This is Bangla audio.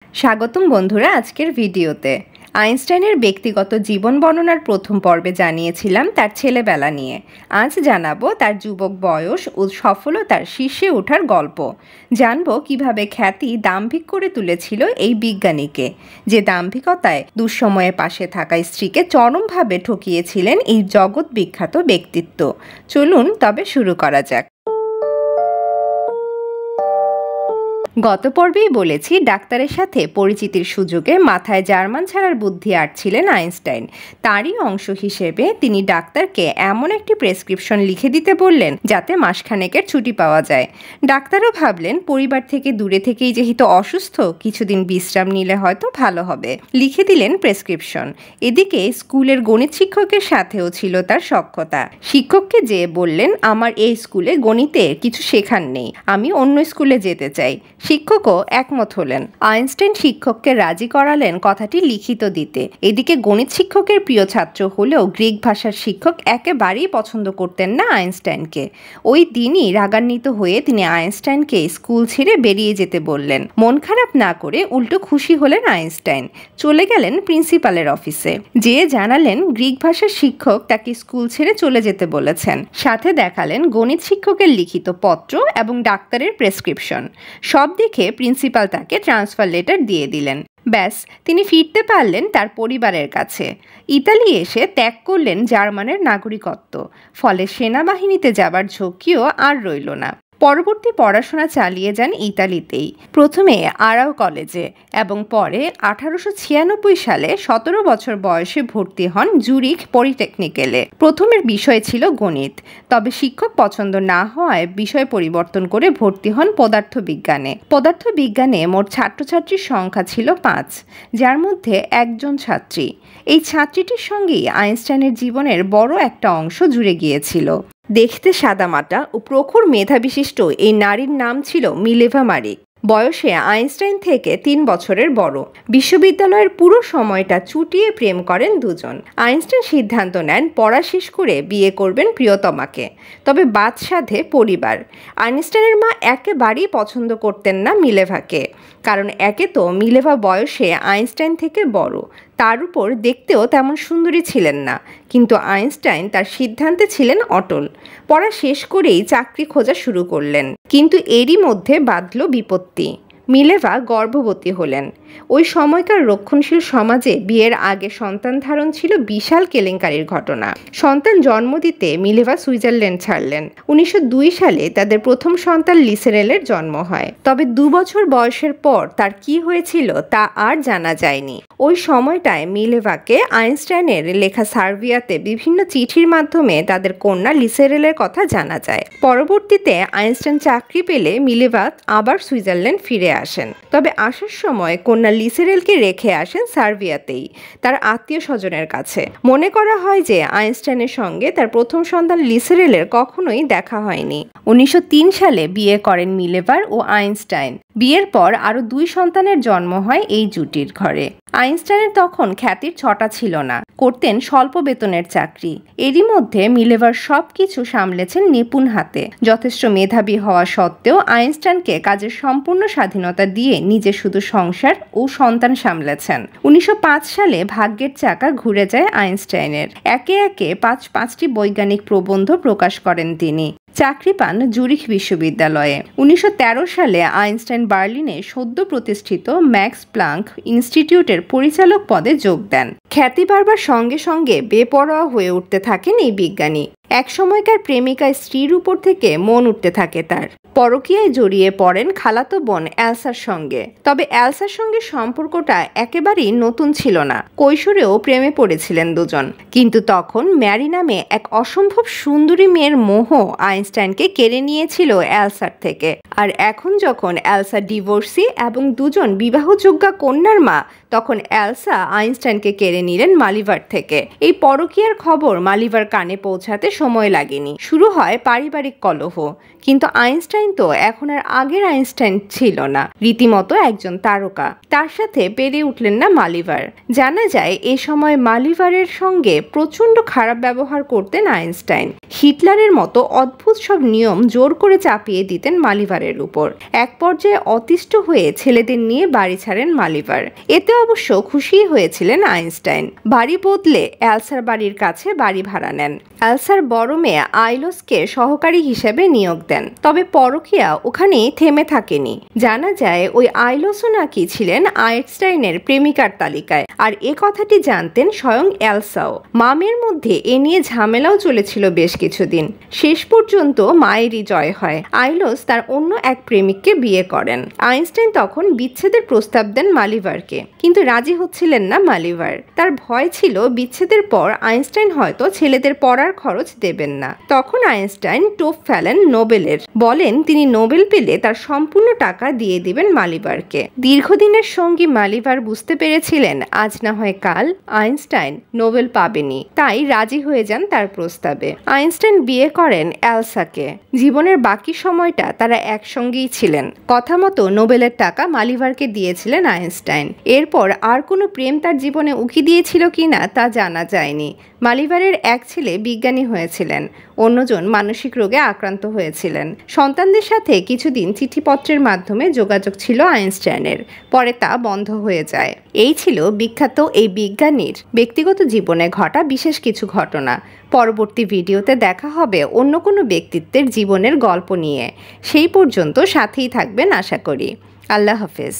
স্বাগতম বন্ধুরা আজকের ভিডিওতে। আইনস্টাইনের ব্যক্তিগত জীবন বর্ণনার প্রথম পর্বে জানিয়েছিলাম তার ছেলেবেলা নিয়ে। আজ জানাবো তার যুবক বয়স ও সফলতার শীর্ষে ওঠার গল্প। জানবো কিভাবে খ্যাতি দাম্ভিক করে তুলেছিল এই বিজ্ঞানীকে, যে দাম্ভিকতায় দুঃসময়ে পাশে থাকা স্ত্রীকে চরমভাবে ঠকিয়েছিলেন এই জগৎ বিখ্যাত ব্যক্তিত্ব। চলুন তবে শুরু করা যাক। গত পর্বেই বলেছি ডাক্তারের সাথে পরিচিতির সুযোগে মাথায় জার্মান ছাড়ার বুদ্ধি আঁটছিলেন আইনস্টাইন। তারই অংশ হিসেবে তিনি ডাক্তারকে এমন একটি প্রেসক্রিপশন লিখে দিতে বললেন যাতে মাসখানেকের ছুটি পাওয়া যায়। ডাক্তারও ভাবলেন পরিবার থেকে দূরে থেকেই যেহেতু অসুস্থ, কিছুদিন বিশ্রাম নিলে হয়তো ভালো হবে। লিখে দিলেন প্রেসক্রিপশন। এদিকে স্কুলের গণিত শিক্ষকের সাথেও ছিল তার সখ্যতা। শিক্ষককে যেয়ে বললেন, আমার এই স্কুলে গণিতে কিছু শেখার নেই, আমি অন্য স্কুলে যেতে চাই। শিক্ষকও একমত হলেন। আইনস্টাইন শিক্ষককে রাজি করালেন কথাটি লিখিত দিতে। এদিকে গণিত শিক্ষকের প্রিয় ছাত্র হলেও গ্রিক ভাষার শিক্ষক একেবারেই পছন্দ করতেন না আইনস্টাইনকে। ওই দিনই রাগান্বিত হয়ে তিনি আইনস্টাইনকে স্কুল ছেড়ে বেরিয়ে যেতে বললেন। মন খারাপ না করে উল্টো খুশি হলেন আইনস্টাইন। চলে গেলেন প্রিন্সিপালের অফিসে, যেয়ে জানালেন গ্রিক ভাষার শিক্ষক তাকে স্কুল ছেড়ে চলে যেতে বলেছেন। সাথে দেখালেন গণিত শিক্ষকের লিখিত পত্র এবং ডাক্তারের প্রেসক্রিপশন। সব দেখে প্রিন্সিপাল তাকে ট্রান্সফার লেটার দিয়ে দিলেন। ব্যাস, তিনি ফিরতে পারলেন তার পরিবারের কাছে। ইতালি এসে ত্যাগ করলেন জার্মানের নাগরিকত্ব। ফলে সেনাবাহিনীতে যাবার ঝক্কিও আর রইল না। পরবর্তী পড়াশোনা চালিয়ে যান ইতালিতেই, প্রথমে আরাও কলেজে এবং পরে 1896 সালে 17 বছর বয়সে ভর্তি হন জুরিখ পলিটেকনিক্যালে। প্রথমের বিষয় ছিল গণিত, তবে শিক্ষক পছন্দ না হওয়ায় বিষয় পরিবর্তন করে ভর্তি হন পদার্থবিজ্ঞানে। পদার্থবিজ্ঞানে মোট ছাত্রছাত্রীর সংখ্যা ছিল 5, যার মধ্যে একজন ছাত্রী। এই ছাত্রীটির সঙ্গেই আইনস্টাইনের জীবনের বড় একটা অংশ জুড়ে গিয়েছিল। দেখতে সাদামাটা ও প্রখর মেধাবিশিষ্ট এই নারীর নাম ছিল মিলেভা মারিক। বয়সে আইনস্টাইন থেকে 3 বছরের বড়। বিশ্ববিদ্যালয়ের পুরো সময়টা চুটিয়ে প্রেম করেন দুজন। আইনস্টাইন সিদ্ধান্ত নেন পড়া শেষ করে বিয়ে করবেন প্রিয়তমাকে। তবে বাদ সাধে পরিবার। আইনস্টাইনের মা একেবারেই পছন্দ করতেন না মিলেভাকে, কারণ একে তো মিলেভা বয়সে আইনস্টাইন থেকে বড়, তার উপর দেখতেও তেমন সুন্দরী ছিলেন না। কিন্তু আইনস্টাইন তার সিদ্ধান্তে ছিলেন অটল। পড়া শেষ করেই চাকরি খোঁজা শুরু করলেন। কিন্তু এরই মধ্যে বাধল বিপত্তি। মিলেভা গর্ভবতী হলেন। ওই সময়কার রক্ষণশীল সমাজে বিয়ের আগে সন্তান ধারণ ছিল বিশাল কেলেঙ্কারির ঘটনা। সন্তান জন্ম দিতে মিলেভা সুইজারল্যান্ড ছাড়লেন। 1902 সালে তাদের প্রথম সন্তান লিসেরেলের জন্ম হয়। তবে 2 বছর বয়সের পর তার কি হয়েছিল তা আর জানা যায়নি। ওই সময়টায় মিলেভাকে আইনস্টাইনের লেখা সার্বিয়াতে বিভিন্ন চিঠির মাধ্যমে তাদের কন্যা লিসেরেলের কথা জানা যায়। পরবর্তীতে আইনস্টাইন চাকরি পেলে মিলেভা আবার সুইজারল্যান্ড ফিরে আসেন। তবে আসার সময় কন্যা লিসেরেলকে রেখে আসেন সার্বিয়াতেই, তার আত্মীয় স্বজনের কাছে। মনে করা হয় যে আইনস্টাইনের সঙ্গে তার প্রথম সন্তান লিসেরেলের কখনোই দেখা হয়নি। 1903 সালে বিয়ে করেন মিলেভার ও আইনস্টাইন। বিয়ের পর আরও 2 সন্তানের জন্ম হয় এই জুটির ঘরে। আইনস্টাইনের তখন খ্যাতির ছটা ছিল না, করতেন স্বল্প বেতনের চাকরি। এরই মধ্যে মিলেভার সব কিছু সামলেছেন নিপুণ হাতে। যথেষ্ট মেধাবী হওয়া সত্ত্বেও আইনস্টাইনকে কাজের সম্পূর্ণ স্বাধীনতা দিয়ে নিজে শুধু সংসার ও সন্তান সামলেছেন। 1905 সালে ভাগ্যের চাকা ঘুরে যায় আইনস্টাইনের। একে একে 5টি বৈজ্ঞানিক প্রবন্ধ প্রকাশ করেন তিনি। চাকরি পান জুরিখ বিশ্ববিদ্যালয়ে। 1913 সালে আইনস্টাইন বার্লিনে সদ্য প্রতিষ্ঠিত ম্যাক্স প্লাঙ্ক ইনস্টিটিউটের পরিচালক পদে যোগ দেন। খ্যাতি বাড়বার সঙ্গে সঙ্গে বেপরোয়া হয়ে উঠতে থাকেন এই বিজ্ঞানী। এক সময়কার প্রেমিকা স্ত্রীর উপর থেকে মন উঠতে থাকে তার। পরকীয়ায় জড়িয়ে পড়েন খালাতো বোন এলসার সঙ্গে। তবে এলসার সঙ্গে সম্পর্কটা একেবারেই নতুন ছিল না। কৈশোরেও প্রেমে পড়েছিলেন দুজন। কিন্তু তখন ম্যারি নামে এক অসম্ভব সুন্দরী মেয়ের মোহ আইনস্টাইনকে কেড়ে নিয়েছিল এলসার থেকে। আর এখন যখন এলসা ডিভোর্সি এবং দুজন বিবাহযোগ্যা কন্যার মা, তখন এলসা আইনস্টাইনকে কেড়ে নিলেন মালিভার থেকে। এই পরকীয়ার খবর মালিভার কানে পৌঁছাতে সময় লাগেনি, শুরু হয় পারিবারিক কলহ। কিন্তু আইনস্টাইন তো এখন আর আগের আইনস্টাইন ছিল না, রীতিমতো একজন তারকা। তার সাথে পেরে উঠলেন না মালিভার। জানা যায় এ সময় মালিভারের সঙ্গে প্রচণ্ড খারাপ ব্যবহার করতেন আইনস্টাইন। হিটলারের মতো অদ্ভুত সব নিয়ম জোর করে চাপিয়ে দিতেন মালিভারের উপর। এক পর্যায়ে অতিষ্ঠ হয়ে ছেলেদের নিয়ে বাড়ি ছাড়েন মালিভার। এতে অবশ্য খুশিই হয়েছিলেন আইনস্টাইন। বাড়ি বদলে এলসার বাড়ির কাছে বাড়ি ভাড়া নেন। এলসার বড় মেয়ে আইলোসকে সহকারী হিসেবে নিয়োগ দেন। তবে পরকীয়া ওখানেই থেমে থাকেনি। জানা যায় ওই আইলোসও নাকি ছিলেন আইনস্টাইনের প্রেমিকার তালিকায়, আর এ কথাটি জানতেন স্বয়ং এলসাও। মামের মধ্যে এ নিয়ে ঝামেলাও চলেছিল বেশ কিছুদিন। শেষ পর্যন্ত মায়েরই জয় হয়। আইলোস তার অন্য এক প্রেমিককে বিয়ে করেন। আইনস্টাইন তখন বিচ্ছেদের প্রস্তাব দেন মালিভারকে, কিন্তু রাজি হচ্ছিলেন না মালিভার। তার ভয় ছিল বিচ্ছেদের পর আইনস্টাইন হয়তো ছেলেদের পড়ার খরচ দেবেন না। তখন আইনস্টাইন টোপ ফেলেন নোবেলের, বলেন তিনি নোবেল পেলে তার সম্পূর্ণ টাকা দিয়ে দিবেন মালিভারকে। দীর্ঘদিনের সঙ্গী মালিভার বুঝতে পেরেছিলেন আজ না হয় কাল আইনস্টাইন নোবেল পাবেনি, তাই রাজি হয়ে যান তার প্রস্তাবে। আইনস্টাইন বিয়ে করেন এলসাকে। জীবনের বাকি সময়টা তারা একসঙ্গেই ছিলেন। কথা মতো নোবেলের টাকা মালিভারকে দিয়েছিলেন আইনস্টাইন। এরপর আর কোনো প্রেম তার জীবনে উকি দিয়েছিল কিনা তা জানা যায়নি। মালিভারের এক ছেলে বিজ্ঞানী হয়েছিলেন, অন্যজন মানসিক রোগে আক্রান্ত হয়েছিলেন। সন্তানদের সাথে কিছুদিন চিঠিপত্রের মাধ্যমে যোগাযোগ ছিল আইনস্টাইনের, পরে তা বন্ধ হয়ে যায়। এই ছিল বিখ্যাত এই বিজ্ঞানীর ব্যক্তিগত জীবনে ঘটা বিশেষ কিছু ঘটনা। পরবর্তী ভিডিওতে দেখা হবে অন্য কোনো ব্যক্তিত্বের জীবনের গল্প নিয়ে। সেই পর্যন্ত সাথেই থাকবেন আশা করি। আল্লাহ হাফেজ।